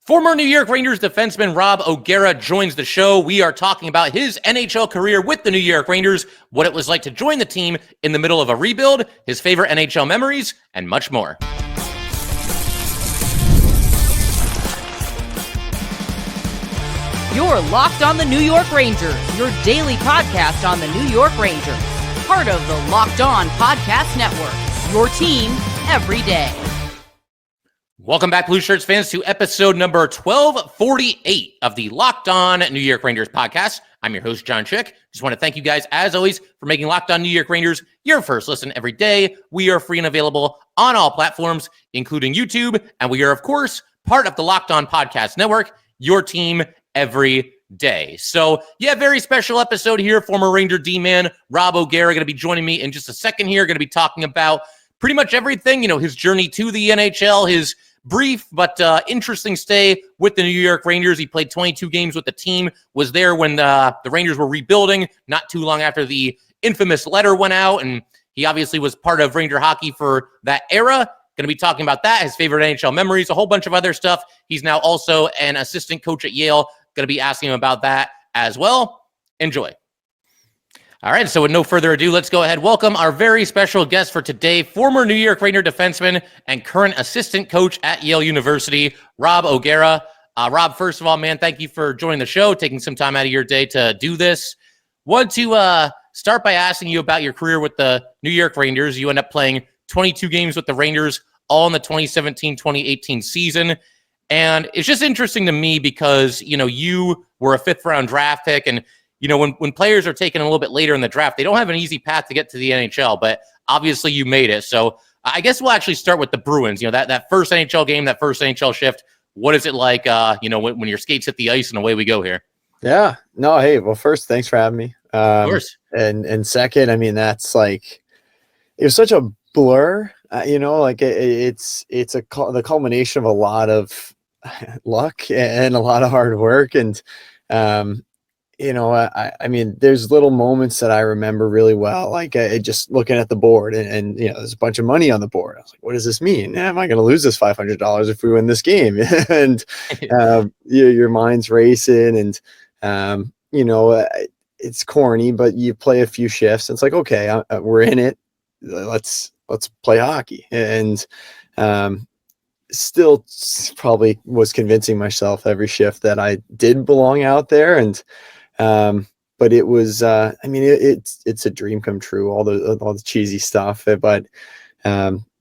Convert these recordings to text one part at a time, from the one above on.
Former New York Rangers defenseman Rob O'Gara joins the show. We are talking about his NHL career with the New York Rangers, what it was like to join the team in the middle of a rebuild, his favorite NHL memories, and much more. You're Locked on the New York Rangers, your daily podcast on the New York Rangers. Part of the Locked On Podcast Network, your team every day. Welcome back, Blue Shirts fans, to episode number 1248 of the Locked On New York Rangers podcast. I'm your host, John Chick. Just want to thank you guys, as always, for making Locked On New York Rangers your first listen every day. We are free and available on all platforms, including YouTube, and we are, of course, part of the Locked On Podcast Network, your team every day. So, yeah, very special episode here. Former Ranger D-man Rob O'Gara going to be joining me in just a second here. Going to be talking about pretty much everything, his journey to the NHL, his brief but interesting stay with the New York Rangers. He played 22 games with the team, was there when the Rangers were rebuilding, not too long after the infamous letter went out, and he obviously was part of Ranger hockey for that era. Going to be talking about that, his favorite NHL memories, a whole bunch of other stuff. He's now also an assistant coach at Yale. Going to be asking him about that as well. Enjoy. All right, so with no further ado, let's go ahead. Welcome our very special guest for today, former New York Ranger defenseman and current assistant coach at Yale University, Rob O'Gara. Rob, first of all, man, thank you for joining the show, taking some time out of your day to do this. Want to start by asking you about your career with the New York Rangers. You end up playing 22 games with the Rangers, all in the 2017-2018 season. And it's just interesting to me because, you were a fifth-round draft pick, and when players are taken a little bit later in the draft, they don't have an easy path to get to the NHL, but obviously you made it. So I guess we'll actually start with the Bruins. That first NHL game, that first NHL shift. What is it like, when your skates hit the ice and away we go here? Yeah. No, hey, well, first, thanks for having me. Of course. And second, that's like, it was such a blur, it's the culmination of a lot of luck and a lot of hard work. And, there's little moments that I remember really well, like just looking at the board and there's a bunch of money on the board. I was like, what does this mean? Am I going to lose this $500 if we win this game? And your mind's racing and, it's corny, but you play a few shifts. And it's like, okay, we're in it. Let's play hockey. And still probably was convincing myself every shift that I did belong out there. And but it was, it's a dream come true, all the cheesy stuff, but,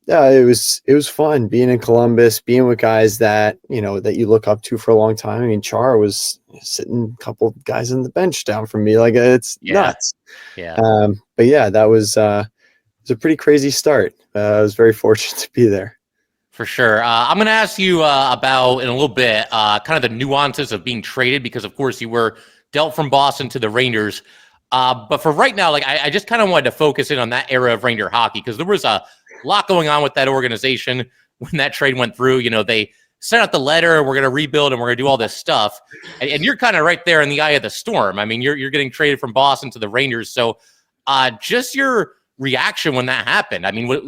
it was fun being in Columbus, being with guys that, that you look up to for a long time. Char was sitting a couple guys on the bench down from me. Like it's nuts. Yeah. But yeah, that was, it was a pretty crazy start. I was very fortunate to be there. For sure. I'm going to ask you about, in a little bit, kind of the nuances of being traded, because, of course, you were dealt from Boston to the Rangers. But for right now, I just kind of wanted to focus in on that era of Ranger hockey, because there was a lot going on with that organization when that trade went through. They sent out the letter, we're going to rebuild, and we're going to do all this stuff. And you're kind of right there in the eye of the storm. You're getting traded from Boston to the Rangers. So just your reaction when that happened.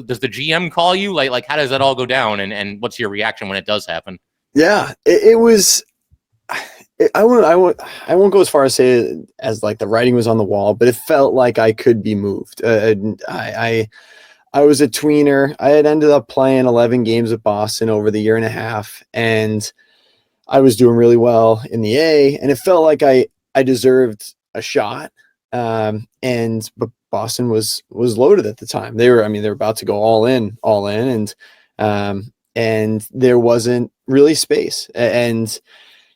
Does the GM call you? Like how does that all go down? And what's your reaction when it does happen? Yeah, it was. I won't go as far as say it as like the writing was on the wall, but it felt like I could be moved. I was a tweener. I had ended up playing 11 games with Boston over the year and a half, and I was doing really well in the A, and it felt like I deserved a shot. But Boston was loaded at the time. They were about to go all in, and there wasn't really space. And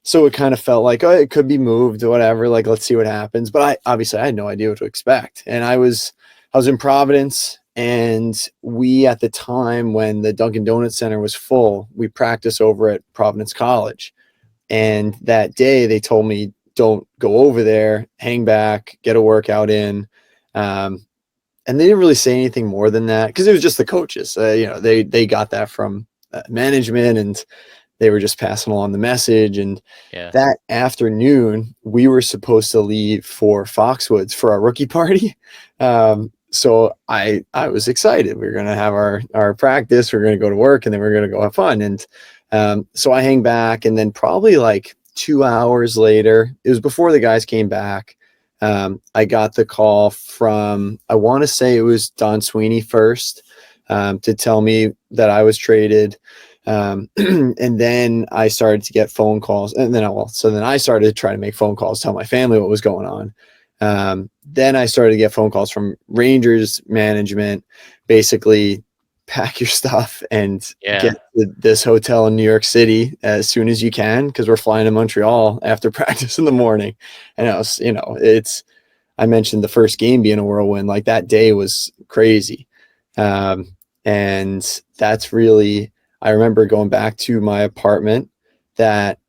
so it kind of felt like, it could be moved or whatever. Like, let's see what happens. But I had no idea what to expect. And I was in Providence, and we, at the time when the Dunkin' Donuts Center was full, we practiced over at Providence College. And that day they told me, don't go over there, hang back, get a workout in. And they didn't really say anything more than that, because it was just the coaches. They got that from management, and they were just passing along the message. And that afternoon, we were supposed to leave for Foxwoods for our rookie party. So I was excited. We were going to have our practice. We are going to go to work, and then we are going to go have fun. And So I hang back, and then probably like 2 hours later, it was before the guys came back. I got the call from, I want to say it was Don Sweeney first, to tell me that I was traded. And then I started to get phone calls, and then I started to try to make phone calls, tell my family what was going on. Then I started to get phone calls from Rangers management, basically pack your stuff and get to this hotel in New York City as soon as you can, because we're flying to Montreal after practice in the morning. And it was, I mentioned the first game being a whirlwind. Like, that day was crazy. And that's really, I remember going back to my apartment, that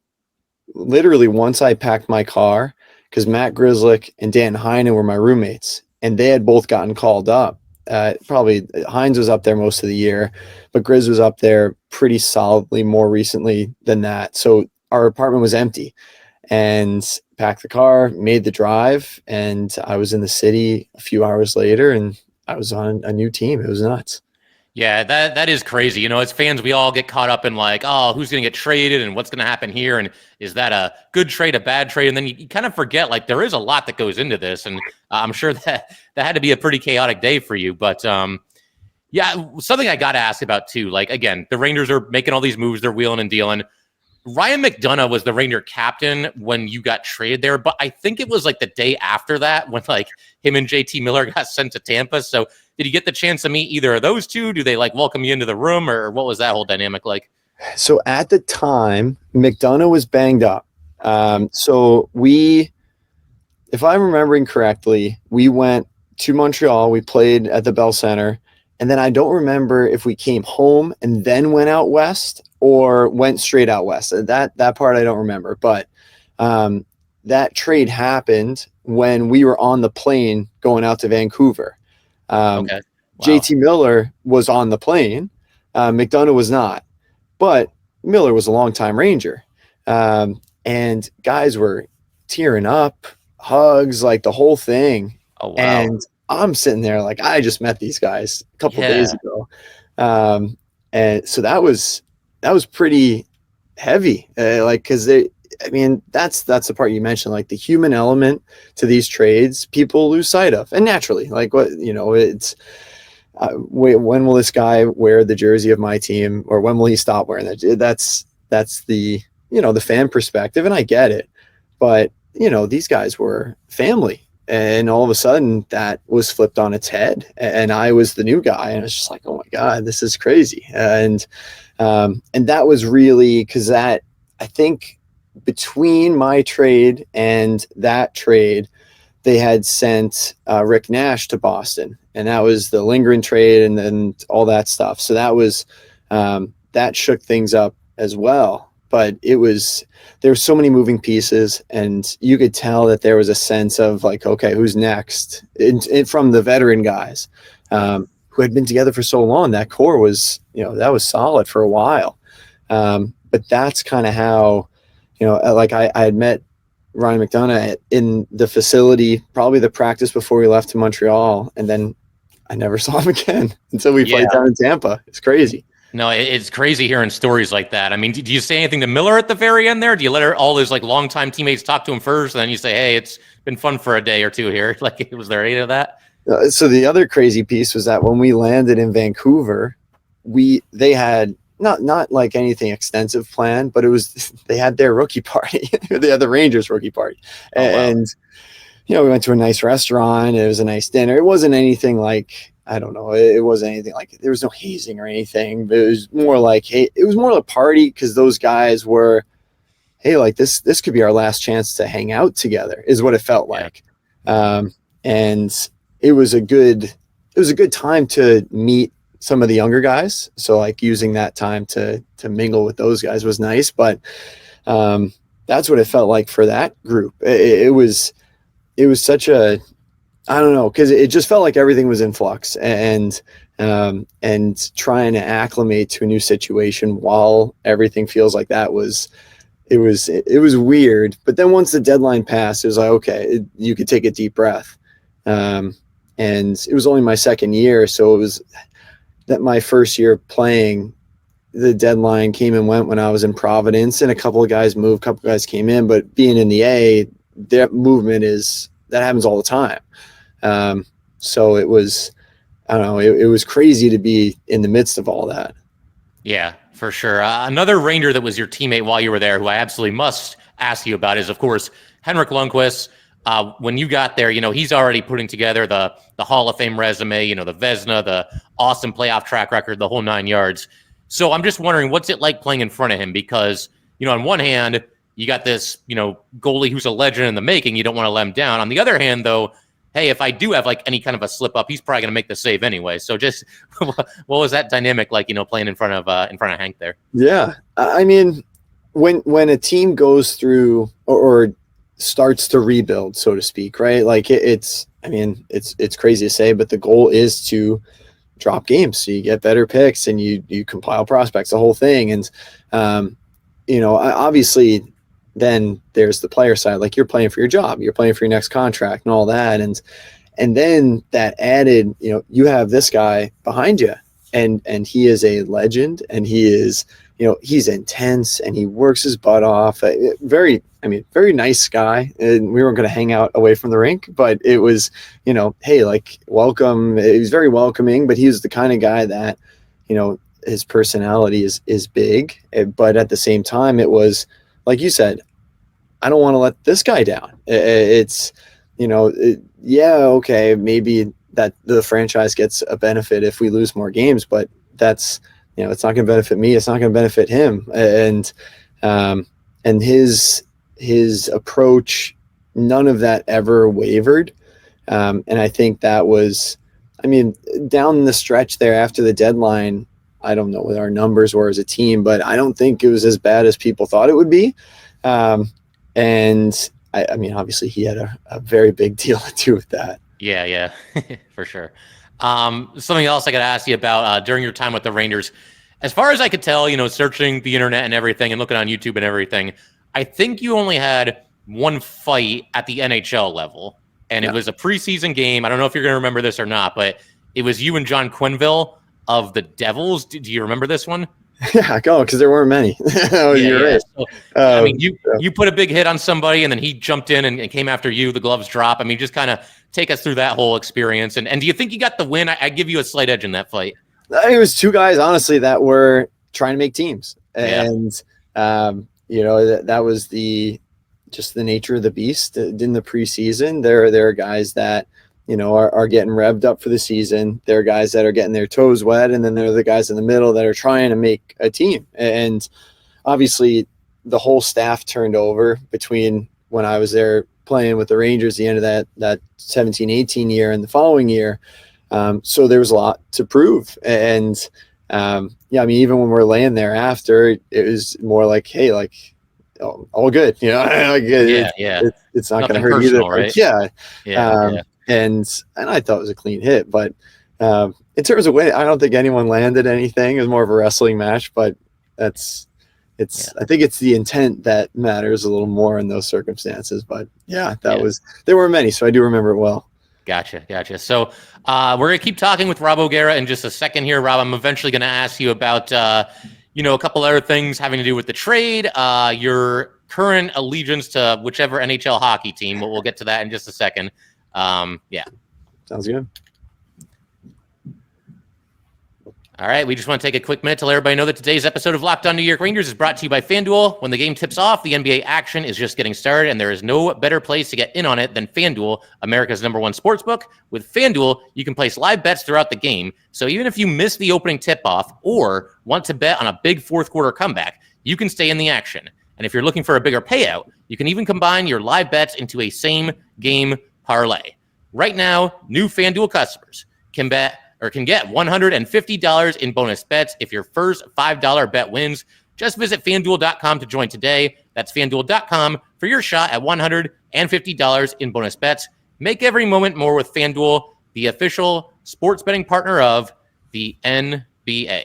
literally once I packed my car, because Matt Grzelcyk and Dan Heinen were my roommates, and they had both gotten called up. Probably Hines was up there most of the year, but Grizz was up there pretty solidly more recently than that. So our apartment was empty, and packed the car, made the drive, and I was in the city a few hours later, and I was on a new team. It was nuts. Yeah, that is crazy. As fans, we all get caught up in like, oh, who's going to get traded and what's going to happen here? And is that a good trade, a bad trade? And then you kind of forget, like, there is a lot that goes into this. And I'm sure that had to be a pretty chaotic day for you. But yeah, something I got to ask about too, like, again, the Rangers are making all these moves. They're wheeling and dealing. Ryan McDonagh was the Ranger captain when you got traded there, but I think it was like the day after that when like him and JT Miller got sent to Tampa. So did you get the chance to meet either of those two? Do they like welcome you into the room, or what was that whole dynamic like? So at the time, McDonagh was banged up. So if I'm remembering correctly, we went to Montreal. We played at the Bell Center. And then I don't remember if we came home and then went out west or went straight out west. That part I don't remember. But that trade happened when we were on the plane going out to Vancouver. Okay. Wow. JT Miller was on the plane. McDonagh was not. But Miller was a longtime Ranger. And guys were tearing up, hugs, like the whole thing. Oh, wow. And I'm sitting there like, I just met these guys a couple days ago. And so that was pretty heavy. Cause that's the part you mentioned, like the human element to these trades, people lose sight of. And naturally, like it's, when will this guy wear the jersey of my team, or when will he stop wearing that? That's the, the fan perspective. And I get it, but these guys were family. And all of a sudden that was flipped on its head, and I was the new guy, and it's just like, oh my God, this is crazy. And that was really, cause I think between my trade and that trade, they had sent Rick Nash to Boston, and that was the Lindgren trade, and then all that stuff. So that was, that shook things up as well. But there were so many moving pieces, and you could tell that there was a sense of like, okay, who's next? From the veteran guys who had been together for so long. That core was, that was solid for a while. But that's kind of how, like I had met Ryan McDonagh in the facility, probably the practice before we left to Montreal, and then I never saw him again until we played down in Tampa. It's crazy. No, it's crazy hearing stories like that. I mean, do you say anything to Miller at the very end there? Do you let all his like longtime teammates talk to him first, and then you say, "Hey, it's been fun for a day or two here"? Like, was there any of that? So the other crazy piece was that when we landed in Vancouver, they had not like anything extensive planned, but they had their rookie party. They had the Rangers rookie party, and we went to a nice restaurant. It was a nice dinner. It wasn't anything like, I don't know. It wasn't anything like, there was no hazing or anything, but it was more like, hey, it was more like a party, because those guys were, hey, like this could be our last chance to hang out together, is what it felt like. And it was a good time to meet some of the younger guys. So like using that time to mingle with those guys was nice, but that's what it felt like for that group. It was such a, I don't know, because it just felt like everything was in flux, and trying to acclimate to a new situation while everything feels like that was weird. But then once the deadline passed, it was like, okay, you could take a deep breath. And it was only my second year, so it was that my first year playing, the deadline came and went when I was in Providence, and a couple of guys moved, a couple of guys came in, but being in the A, that movement that happens all the time. So it was, I don't know, it was crazy to be in the midst of all that. Yeah, for sure. Another Ranger that was your teammate while you were there, who I absolutely must ask you about, is of course Henrik Lundqvist. When you got there, he's already putting together the Hall of Fame resume, the Vezina, the awesome playoff track record, the whole 9 yards. So I'm just wondering, what's it like playing in front of him? Because, on one hand, you got this, goalie who's a legend in the making. You don't want to let him down. On the other hand, though, hey, if I do have like any kind of a slip up, he's probably going to make the save anyway. So just what was that dynamic like, playing in front of Hank there? Yeah. I mean, when a team goes through or starts to rebuild, so to speak, right? Like it's crazy to say, but the goal is to drop games. So you get better picks and you compile prospects, the whole thing. And, obviously then there's the player side, like you're playing for your job, you're playing for your next contract and all that. And then that added, you have this guy behind you and he is a legend and he is, he's intense and he works his butt off. Very nice guy. And we weren't going to hang out away from the rink, but it was, hey, like welcome. He was very welcoming, but he was the kind of guy that, his personality is big, but at the same time, it was, like you said, I don't want to let this guy down. It's, okay, maybe that the franchise gets a benefit if we lose more games, but that's, it's not going to benefit me. It's not going to benefit him. And his approach, none of that ever wavered. And I think that was, down the stretch there after the deadline, I don't know what our numbers were as a team, but I don't think it was as bad as people thought it would be. And obviously he had a very big deal to do with that. Yeah, for sure. Something else I got to ask you about during your time with the Rangers, as far as I could tell, searching the internet and everything and looking on YouTube and everything, I think you only had one fight at the NHL level, and It was a preseason game. I don't know if you're going to remember this or not, but it was you and John Quenneville of the Devils. Do you remember this one? Yeah, go, because there weren't many. You're right. So, you put a big hit on somebody, and then he jumped in and came after you. The gloves drop. Just kind of take us through that whole experience. And do you think you got the win? I give you a slight edge in that fight. It was two guys, honestly, that were trying to make teams, and that was just the nature of the beast. In the preseason, there are guys that are getting revved up for the season. There are guys that are getting their toes wet, and then there are the guys in the middle that are trying to make a team. And obviously, the whole staff turned over between when I was there playing with the Rangers, the end of that 17-18 year, and the following year. So there was a lot to prove. And even when we're laying there after, it was more like, hey, like, all good, it's not going to hurt either, right? And I thought it was a clean hit, but in terms of winning, I don't think anyone landed anything. It was more of a wrestling match, but I think it's the intent that matters a little more in those circumstances. But there were many, so I do remember it well. Gotcha. So we're going to keep talking with Rob O'Gara in just a second here. Rob, I'm eventually going to ask you about, a couple other things having to do with the trade, your current allegiance to whichever NHL hockey team. We'll get to that in just a second. Sounds good. All right, we just want to take a quick minute to let everybody know that today's episode of Locked On New York Rangers is brought to you by FanDuel. When the game tips off, the NBA action is just getting started, and there is no better place to get in on it than FanDuel, America's #1 sportsbook. With FanDuel, you can place live bets throughout the game, so even if you miss the opening tip-off or want to bet on a big fourth-quarter comeback, you can stay in the action. And if you're looking for a bigger payout, you can even combine your live bets into a same-game parlay. Right now, new FanDuel customers can get $150 in bonus bets if your first $5 bet wins. Just visit FanDuel.com to join today. That's FanDuel.com for your shot at $150 in bonus bets. Make every moment more with FanDuel, the official sports betting partner of the NBA.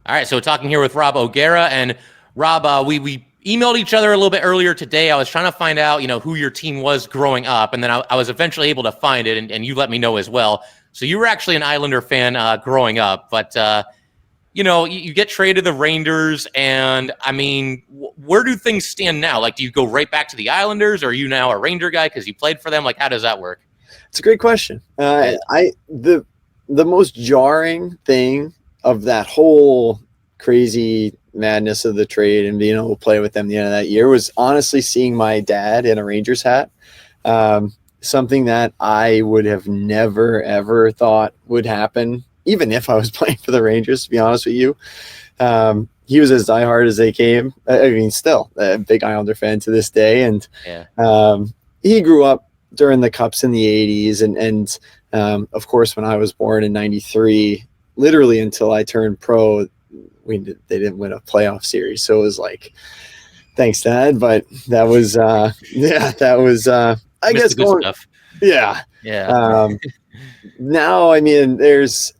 All right, so talking here with Rob O'Gara. And Rob, we emailed each other a little bit earlier today. I was trying to find out, who your team was growing up, and then I was eventually able to find it, and you let me know as well. So you were actually an Islander fan growing up, but you get traded to the Rangers, and I mean, where do things stand now? Like, do you go right back to the Islanders, or are you now a Ranger guy because you played for them? Like, how does that work? It's a great question. The most jarring thing of that whole crazy madness of the trade and being able to play with them the end of that year was honestly seeing my dad in a Rangers hat. Something that I would have never, ever thought would happen, even if I was playing for the Rangers, to be honest with you. He was as diehard as they came. I mean, still a big Islander fan to this day. And he grew up during the Cups in the 80s. And of course, when I was born in 93, literally until I turned pro, they didn't win a playoff series. So it was like, thanks, Dad. But that was, I guess good stuff. Yeah. Now, I mean, there's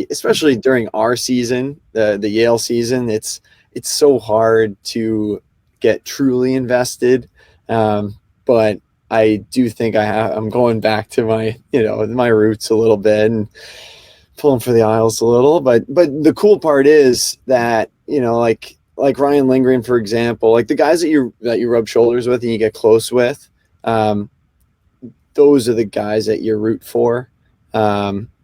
especially during our season, the Yale season, it's so hard to get truly invested. But I do think I'm going back to my roots a little bit and pulling for the Isles a little. But the cool part is that, like Ryan Lindgren, for example, like the guys that you rub shoulders with and you get close with, those are the guys that you root for,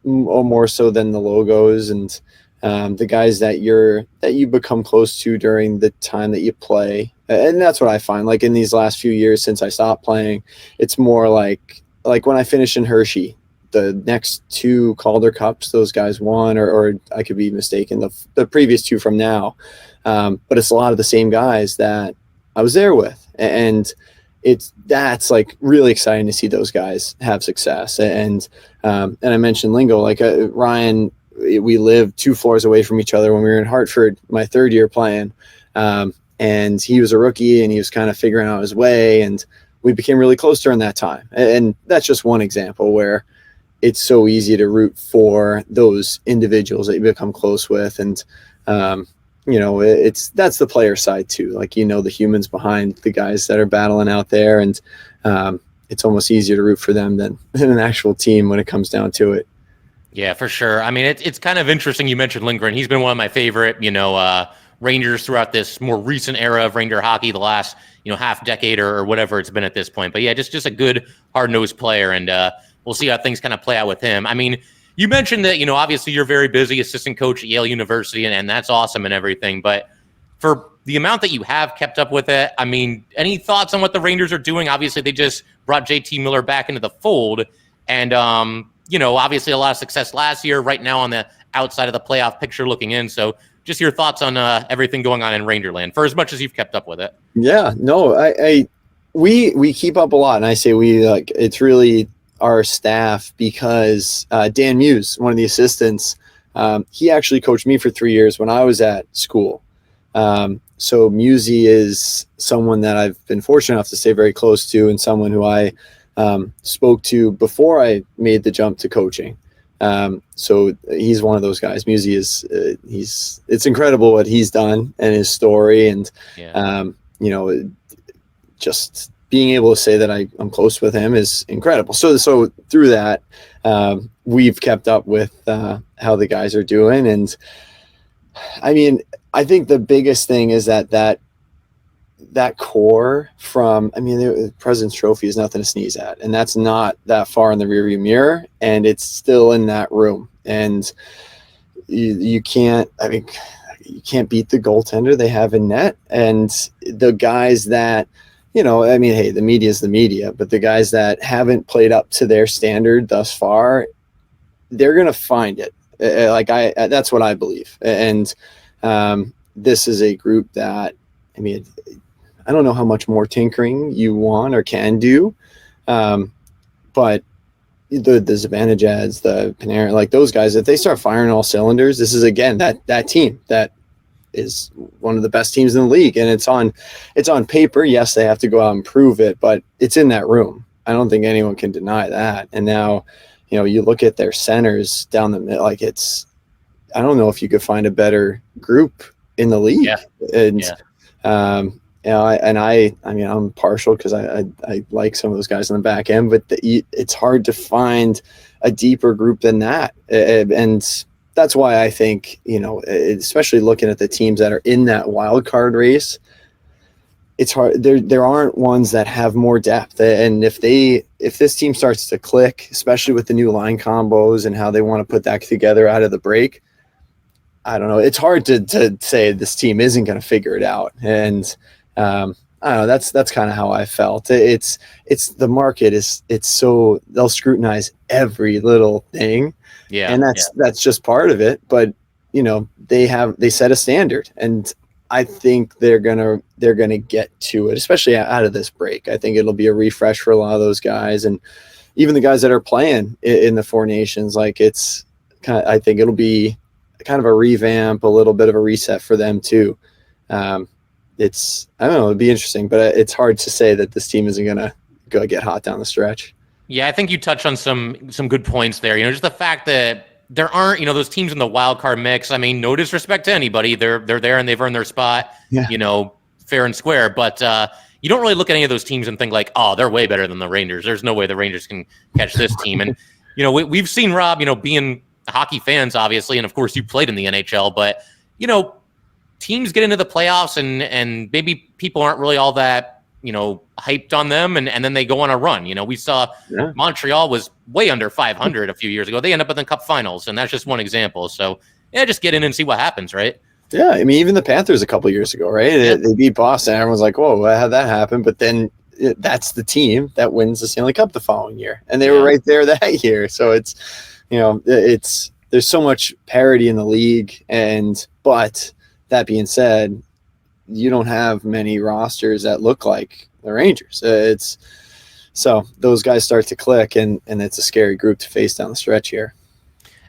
more so than the logos and the guys that you become close to during the time that you play. And that's what I find. Like in these last few years since I stopped playing, it's more like when I finished in Hershey, the next two Calder Cups, those guys won, or I could be mistaken, the previous two from now. But it's a lot of the same guys that I was there with. And that's like really exciting to see those guys have success. And I mentioned Lingo, like Ryan, we lived 2 floors away from each other when we were in Hartford, my third year playing. And he was a rookie and he was kind of figuring out his way, and we became really close during that time. And that's just one example where it's so easy to root for those individuals that you become close with. And, that's the player side too. Like, the humans behind the guys that are battling out there. And it's almost easier to root for them than an actual team when it comes down to it. Yeah, for sure. I mean, it's kind of interesting. You mentioned Lindgren. He's been one of my favorite, Rangers throughout this more recent era of Ranger hockey, the last, half decade or whatever it's been at this point. But yeah, just a good hard-nosed player. And we'll see how things kind of play out with him. I mean, you mentioned that, obviously you're very busy assistant coach at Yale University, and that's awesome and everything. But for the amount that you have kept up with it, I mean, any thoughts on what the Rangers are doing? Obviously, they just brought JT Miller back into the fold. And, obviously a lot of success last year, right now on the outside of the playoff picture looking in. So just your thoughts on everything going on in Rangerland for as much as you've kept up with it. Yeah, no, we keep up a lot. And I say it's really our staff because Dan Muse, one of the assistants, he actually coached me for 3 years when I was at school. So Musey is someone that I've been fortunate enough to stay very close to, and someone who I spoke to before I made the jump to coaching. So he's one of those guys. Musey is it's incredible what he's done and his story, and just being able to say that I'm close with him is incredible. So through that, we've kept up with how the guys are doing. And I mean, I think the biggest thing is that core from, the President's Trophy is nothing to sneeze at. And that's not that far in the rearview mirror. And it's still in that room. And you can't beat the goaltender they have in net. And the guys that, hey, the media is the media, but the guys that haven't played up to their standard thus far, they're going to find it. That's what I believe. And this is a group that, I don't know how much more tinkering you want or can do. But the Zibanejad, the Panarin, like those guys, if they start firing all cylinders, this is again, that team that is one of the best teams in the league. And it's on paper. Yes, they have to go out and prove it, but it's in that room. I don't think anyone can deny that. And now, you look at their centers down the middle, like I don't know if you could find a better group in the league. Yeah. I mean, I'm partial because I like some of those guys on the back end, but it's hard to find a deeper group than that. And that's why I think, especially looking at the teams that are in that wild card race, it's hard. There aren't ones that have more depth. And if this team starts to click, especially with the new line combos and how they want to put that together out of the break, I don't know. It's hard to say this team isn't going to figure it out. And I don't know. That's kind of how I felt. It's the market it's so they'll scrutinize every little thing. Yeah. And that's just part of it. But they set a standard, and I think they're gonna get to it, especially out of this break. I think it'll be a refresh for a lot of those guys, and even the guys that are playing in the Four Nations. Like I think it'll be kind of a revamp, a little bit of a reset for them too. I don't know, it'd be interesting, but it's hard to say that this team isn't gonna go get hot down the stretch. Yeah, I think you touched on some good points there. Just the fact that there aren't, those teams in the wild card mix. I mean, no disrespect to anybody. They're there and they've earned their spot, fair and square. But you don't really look at any of those teams and think like, oh, they're way better than the Rangers. There's no way the Rangers can catch this team. And, we've seen Rob, being hockey fans, obviously. And of course you played in the NHL, but, teams get into the playoffs and maybe people aren't really all that, hyped on them, and then they go on a run. We saw Montreal was way under 500 a few years ago. They end up in the Cup Finals, and that's just one example. So, just get in and see what happens, right? Yeah, I mean, even the Panthers a couple of years ago, right? Yeah. They beat Boston. Everyone's like, whoa, how'd that happen? But then that's the team that wins the Stanley Cup the following year, and they were right there that year. So it's, there's so much parity in the league, but that being said, you don't have many rosters that look like the Rangers. So those guys start to click, and it's a scary group to face down the stretch here.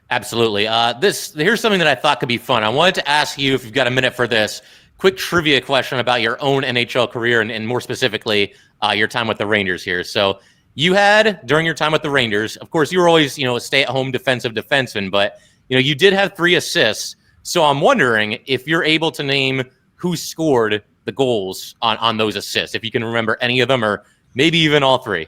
Absolutely. Here's something that I thought could be fun. I wanted to ask you, if you've got a minute for this, quick trivia question about your own NHL career, and more specifically, your time with the Rangers here. So you had, during your time with the Rangers, of course, you were always, a stay-at-home defensive defenseman, but, you did have 3 assists. So I'm wondering if you're able to name who scored the goals on those assists, if you can remember any of them, or maybe even all 3.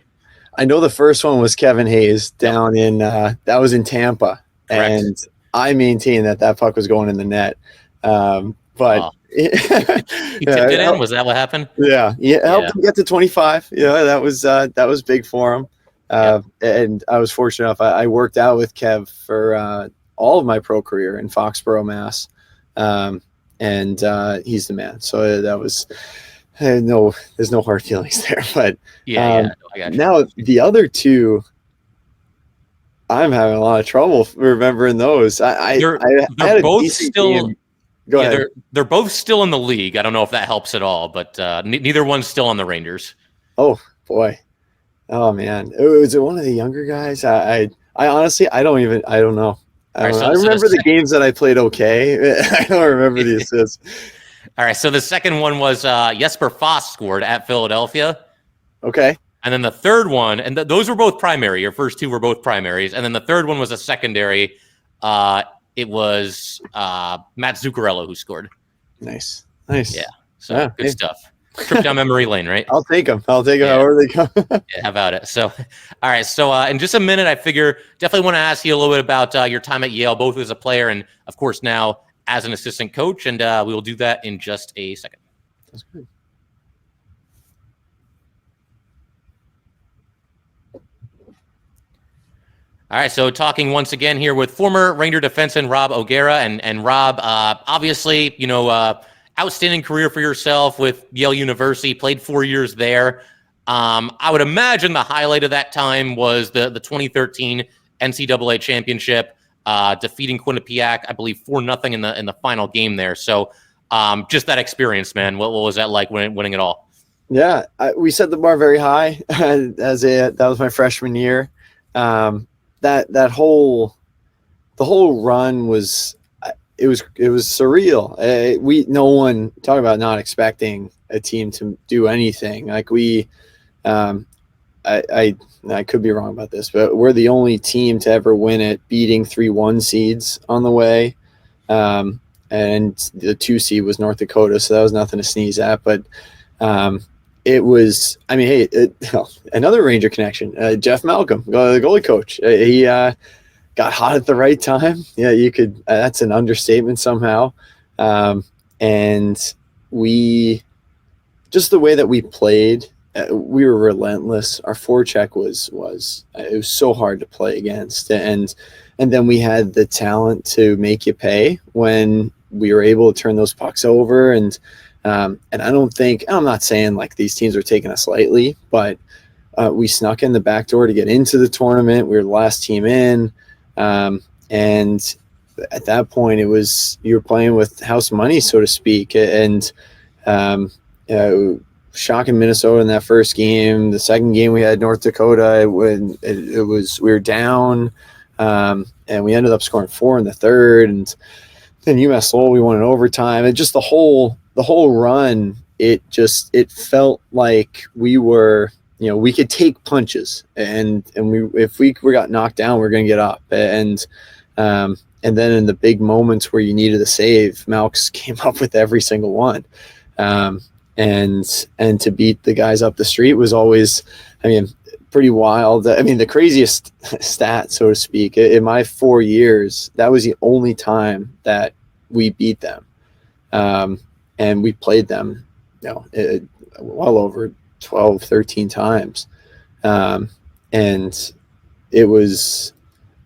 I know the first one was Kevin Hayes down in that was in Tampa. Correct. And I maintain that puck was going in the net. But he tipped it in. Was that what happened? Yeah. Helped him get to 25. Yeah, that was big for him. And I was fortunate enough. I worked out with Kev for all of my pro career in Foxborough, Mass. And he's the man. So that was there's no hard feelings there. But I got you. Now the other 2, I'm having a lot of trouble remembering those. They're both still. Go ahead. They're both still in the league. I don't know if that helps at all, but neither one's still on the Rangers. Oh boy. Oh man. Was it one of the younger guys? I honestly I don't know. I remember the games that I played okay. I don't remember the assists. All right, so the second one was Jesper Foss scored at Philadelphia. Okay. And then the third one, and those were both primary. Your first 2 were both primaries. And then the third one was a secondary. It was Matt Zuccarello who scored. Nice. Yeah, so good stuff. Trip down memory lane, right? I'll take them however they come. How about it? So, all right. So in just a minute, I figure definitely want to ask you a little bit about your time at Yale, both as a player and, of course, now as an assistant coach. And we will do that in just a second. That's good. All right, so talking once again here with former Ranger defenseman Rob O'Gara. And Rob, obviously, outstanding career for yourself with Yale University, played 4 years there. I would imagine the highlight of that time was the 2013 NCAA championship, defeating Quinnipiac, I believe 4-0 in the final game there. So just that experience, man. What was that like winning it all? Yeah, we set the bar very high that was my freshman year. The whole run was surreal. No one talk about not expecting a team to do anything. Like I could be wrong about this, but we're the only team to ever win it, beating 3-1 seeds on the way. And the 2 seed was North Dakota, so that was nothing to sneeze at. But It was, I mean, hey, another Ranger connection, Jeff Malcolm, the goalie coach. He got hot at the right time. Yeah, you could, that's an understatement somehow. And just the way that we played, we were relentless. Our forecheck was it was so hard to play against. And then we had the talent to make you pay when we were able to turn those pucks over. And I don't think, I'm not saying like these teams are taking us lightly, but we snuck in the back door to get into the tournament. We were the last team in. And at that point it was, you were playing with house money, so to speak. And shocking Minnesota in that first game. The second game we had North Dakota, when it was, we were down, and we ended up scoring 4 in the third. And then UMass Lowell, we won in overtime. And just the whole run, it felt like we were, we could take punches, and if we got knocked down, we're going to get up. And then in the big moments where you needed a save, Malks came up with every single one. And to beat the guys up the street was always, pretty wild. The craziest stat, so to speak, in my 4 years, that was the only time that we beat them. And we played them, well over 12, 13 times. And it was,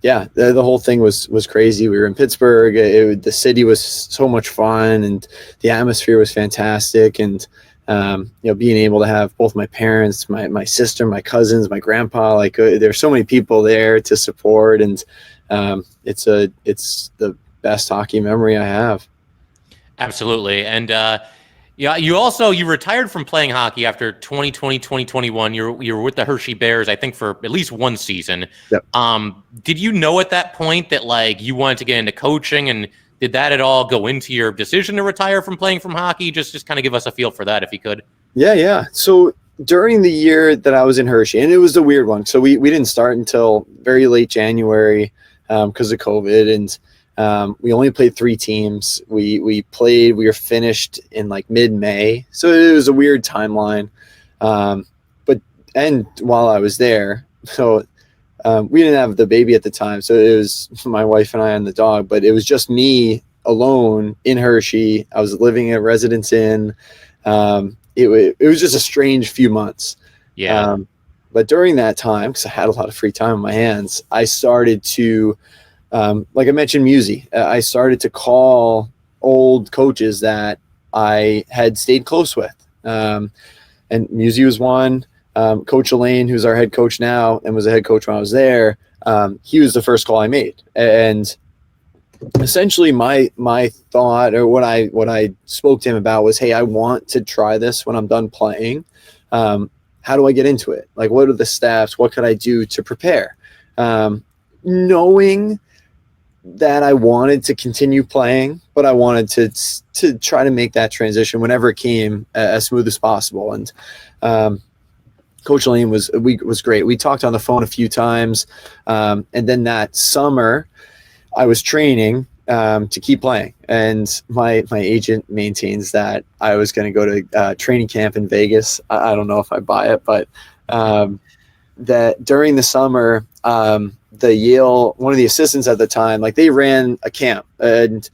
the whole thing was crazy. We were in Pittsburgh. The city was so much fun, and the atmosphere was fantastic. And, being able to have both my parents, my sister, my cousins, my grandpa, there's so many people there to support. And it's the best hockey memory I have. Absolutely. And you retired from playing hockey after 2020, 2021. You were with the Hershey Bears, I think, for at least one season. Yep. Did you know at that point that you wanted to get into coaching, and did that at all go into your decision to retire from playing from hockey? Just kind of give us a feel for that, if you could. Yeah. So during the year that I was in Hershey, and it was a weird one. So we didn't start until very late January because of COVID. And we only played 3 teams. We were finished in mid-May. So it was a weird timeline. And while I was there, so we didn't have the baby at the time. So it was my wife and I and the dog, but it was just me alone in Hershey. I was living at Residence Inn. It was just a strange few months. Yeah. But during that time, because I had a lot of free time on my hands, I started to, like I mentioned, Musi. I started to call old coaches that I had stayed close with. And Musi was one. Coach Elaine, who's our head coach now and was a head coach when I was there, he was the first call I made. And essentially my thought, or what I spoke to him about, was, hey, I want to try this when I'm done playing. How do I get into it? What are the steps? What could I do to prepare? Knowing that I wanted to continue playing, but I wanted to try to make that transition whenever it came as smooth as possible. And Coach Lane was great. We talked on the phone a few times. And then that summer I was training to keep playing. And my agent maintains that I was going to go to training camp in Vegas. I don't know if I buy it, but that during the summer, the Yale, one of the assistants at the time, they ran a camp, and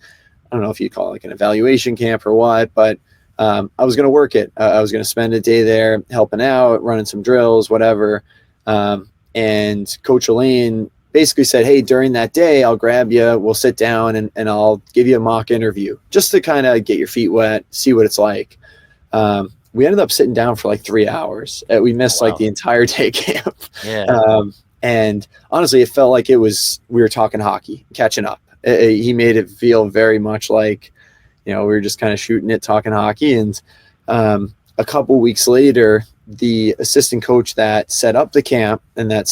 I don't know if you call it an evaluation camp or what, but I was going to work it. I was going to spend a day there helping out, running some drills, whatever. And Coach Elaine basically said, hey, during that day, I'll grab you, we'll sit down, and I'll give you a mock interview just to kind of get your feet wet, see what it's like. We ended up sitting down for 3 hours. We missed the entire day camp. Yeah. And honestly, it felt like we were talking hockey, catching up. He made it feel very much like, we were just kind of shooting it, talking hockey. And a couple weeks later, the assistant coach that set up the camp and that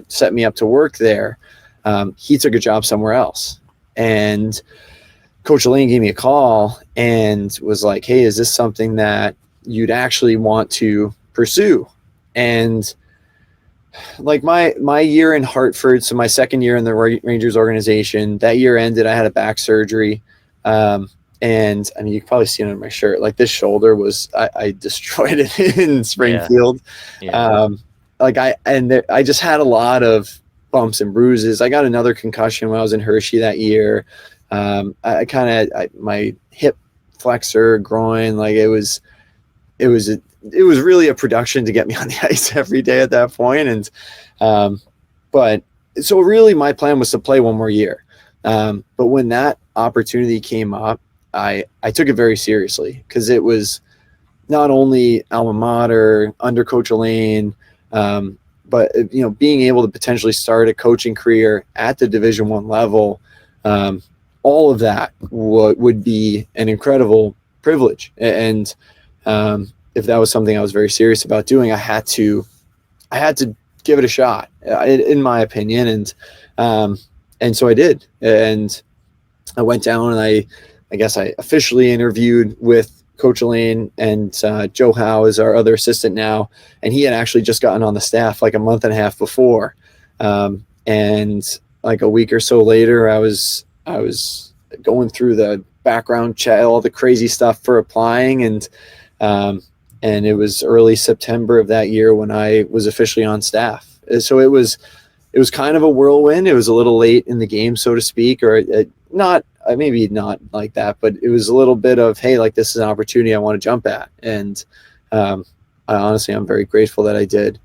set me up to work there, he took a job somewhere else. And Coach Elaine gave me a call and was like, hey, is this something that you'd actually want to pursue? And my year in Hartford, so my second year in the Rangers organization, that year ended. I had a back surgery. And I mean, you can probably see it on my shirt. Like this shoulder was, I destroyed it in Springfield. Yeah. I just had a lot of bumps and bruises. I got another concussion when I was in Hershey that year. My hip flexor, groin, like it was really a production to get me on the ice every day at that point. And, but so really my plan was to play one more year. But when that opportunity came up, I took it very seriously because it was not only alma mater under Coach Elaine, but being able to potentially start a coaching career at the Division I level, all of that would be an incredible privilege. And if that was something I was very serious about doing, I had to give it a shot, in my opinion. And so I did. And I went down and I guess I officially interviewed with Coach Elaine, and Joe Howe is our other assistant now. And he had actually just gotten on the staff like a month and a half before. And like a week or so later, I was going through the background check, all the crazy stuff for applying. And it was early September of that year when I was officially on staff. So it was kind of a whirlwind. It was a little late in the game, so to speak, or maybe not like that, but it was a little bit of, hey, like this is an opportunity I want to jump at. And I'm very grateful that I did.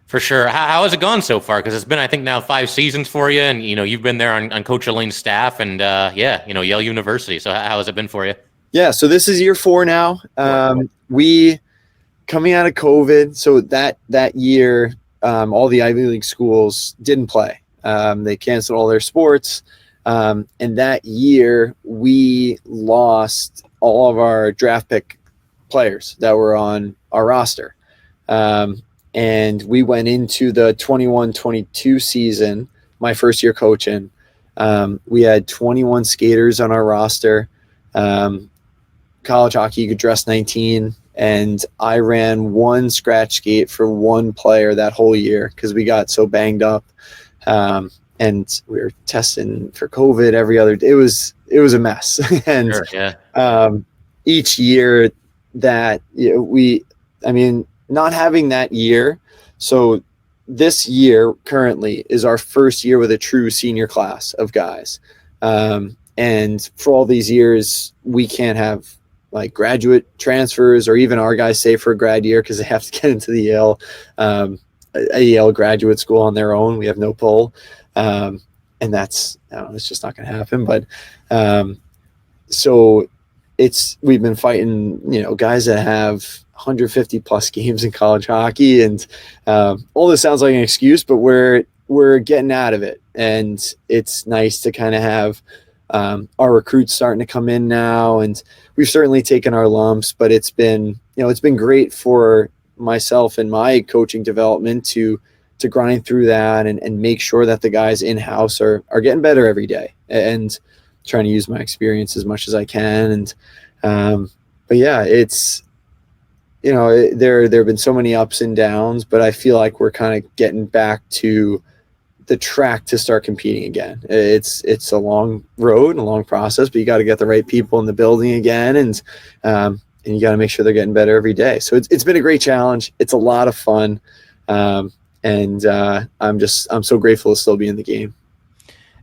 For sure. How has it gone so far? Because it's been, I think, now 5 seasons for you, and you've been there on Coach Elaine's staff, and Yale University. So how has it been for you? Yeah, so this is year 4 now. We coming out of COVID, so that year, all the Ivy League schools didn't play. They canceled all their sports, and that year we lost all of our draft pick players that were on our roster. And we went into the 21-22 season, my first year coaching. We had 21 skaters on our roster. College hockey, you could dress 19. And I ran one scratch skate for one player that whole year because we got so banged up. And we were testing for COVID every other day. It was a mess. And sure, yeah. Each year that not having that year. So this year currently is our first year with a true senior class of guys. And for all these years, we can't have like graduate transfers or even our guys stay for a grad year because they have to get into the a Yale graduate school on their own. We have no pull. And that's, it's just not going to happen. But so we've been fighting, guys that have 150 plus games in college hockey, and all this sounds like an excuse, but we're getting out of it, and it's nice to kind of have our recruits starting to come in now, and we've certainly taken our lumps, but it's been great for myself and my coaching development to grind through that and make sure that the guys in house are getting better every day, and trying to use my experience as much as I can. And but yeah, it's there have been so many ups and downs, but I feel like we're kind of getting back to the track to start competing again. It's a long road and a long process, but you got to get the right people in the building again, and you got to make sure they're getting better every day. So it's been a great challenge. It's a lot of fun, and I'm so grateful to still be in the game.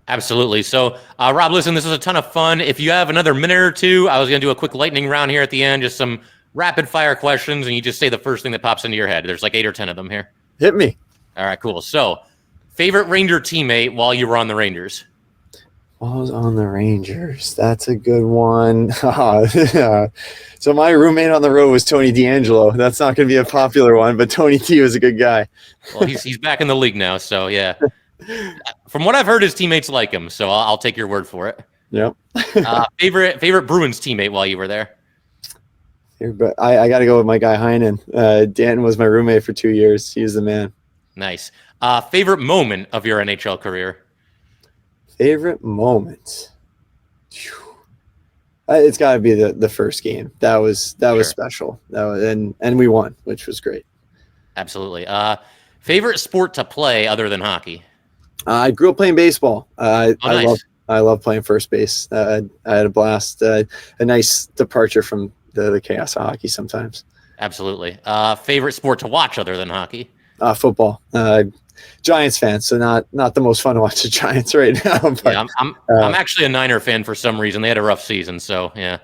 Absolutely. So, Rob, listen, this was a ton of fun. If you have another minute or two, I was going to do a quick lightning round here at the end, just some rapid fire questions, and you just say the first thing that pops into your head. There's like 8 or 10 of them here. Hit me. All right, cool. So, favorite Ranger teammate while you were on the Rangers? While I was on the Rangers, that's a good one. So my roommate on the road was Tony D'Angelo. That's not going to be a popular one, but Tony T was a good guy. Well, he's back in the league now, so yeah. From what I've heard, his teammates like him, so I'll take your word for it. Yep. Favorite Bruins teammate while you were there? But I got to go with my guy Heinen. Dan was my roommate for 2 years. He was the man. Nice. Favorite moment of your NHL career? Favorite moment? It's got to be the first game. That was special. And we won, which was great. Absolutely. Favorite sport to play other than hockey? I grew up playing baseball. I nice. I love playing first base. I had a blast. A nice departure from the chaos of hockey sometimes. Absolutely. Favorite sport to watch other than hockey? Football. Giants fan, so not the most fun to watch the Giants right now. But, yeah, I'm actually a Niner fan for some reason. They had a rough season, so yeah.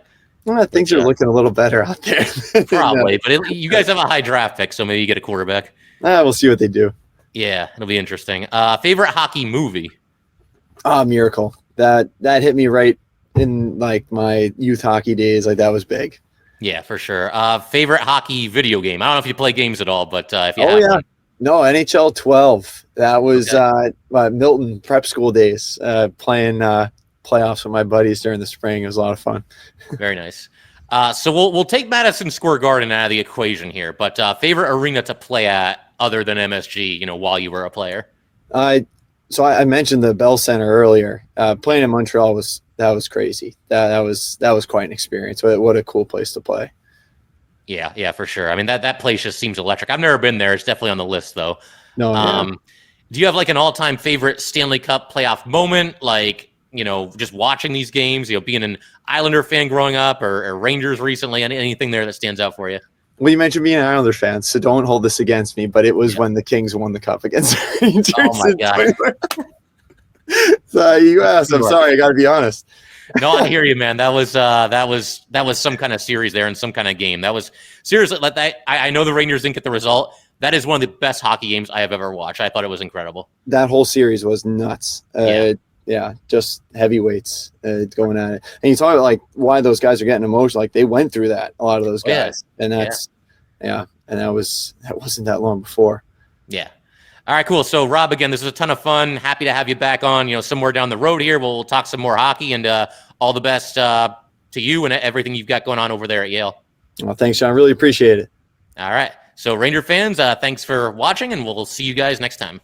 Well, things are looking a little better out there. Probably, but you guys have a high draft pick, so maybe you get a quarterback. We'll see what they do. Yeah, it'll be interesting. Favorite hockey movie? Miracle. That hit me right in like my youth hockey days. Like that was big. Yeah, for sure. Favorite hockey video game? I don't know if you play games at all, but if you have one. No, NHL 12. That was my Milton prep school days, playing playoffs with my buddies during the spring. It was a lot of fun. Very nice. So we'll take Madison Square Garden out of the equation here, but favorite arena to play at other than MSG, while you were a player? So I mentioned the Bell Center earlier. Playing in Montreal was crazy. That was quite an experience. What a cool place to play. Yeah, for sure. I mean, that place just seems electric. I've never been there. It's definitely on the list, though. No. Do you have like an all-time favorite Stanley Cup playoff moment? Like, just watching these games, being an Islander fan growing up or Rangers recently, anything there that stands out for you? Well, you mentioned being an Islander fan, so don't hold this against me, but it was when the Kings won the Cup against the Rangers. Oh, my God. So you asked. I'm sorry. I got to be honest. No, I hear you, man. That was some kind of series there and some kind of game. That was seriously. I know the Rangers didn't get the result. That is one of the best hockey games I have ever watched. I thought it was incredible. That whole series was nuts. Yeah, just heavyweights going at it. And you talk about like why those guys are getting emotional. Like they went through that. A lot of those guys, and that's and that wasn't that long before. Yeah. All right, cool. So, Rob, again, this was a ton of fun. Happy to have you back on, somewhere down the road here. We'll talk some more hockey, and all the best to you and everything you've got going on over there at Yale. Well, thanks, Sean. Really appreciate it. All right. So, Ranger fans, thanks for watching, and we'll see you guys next time.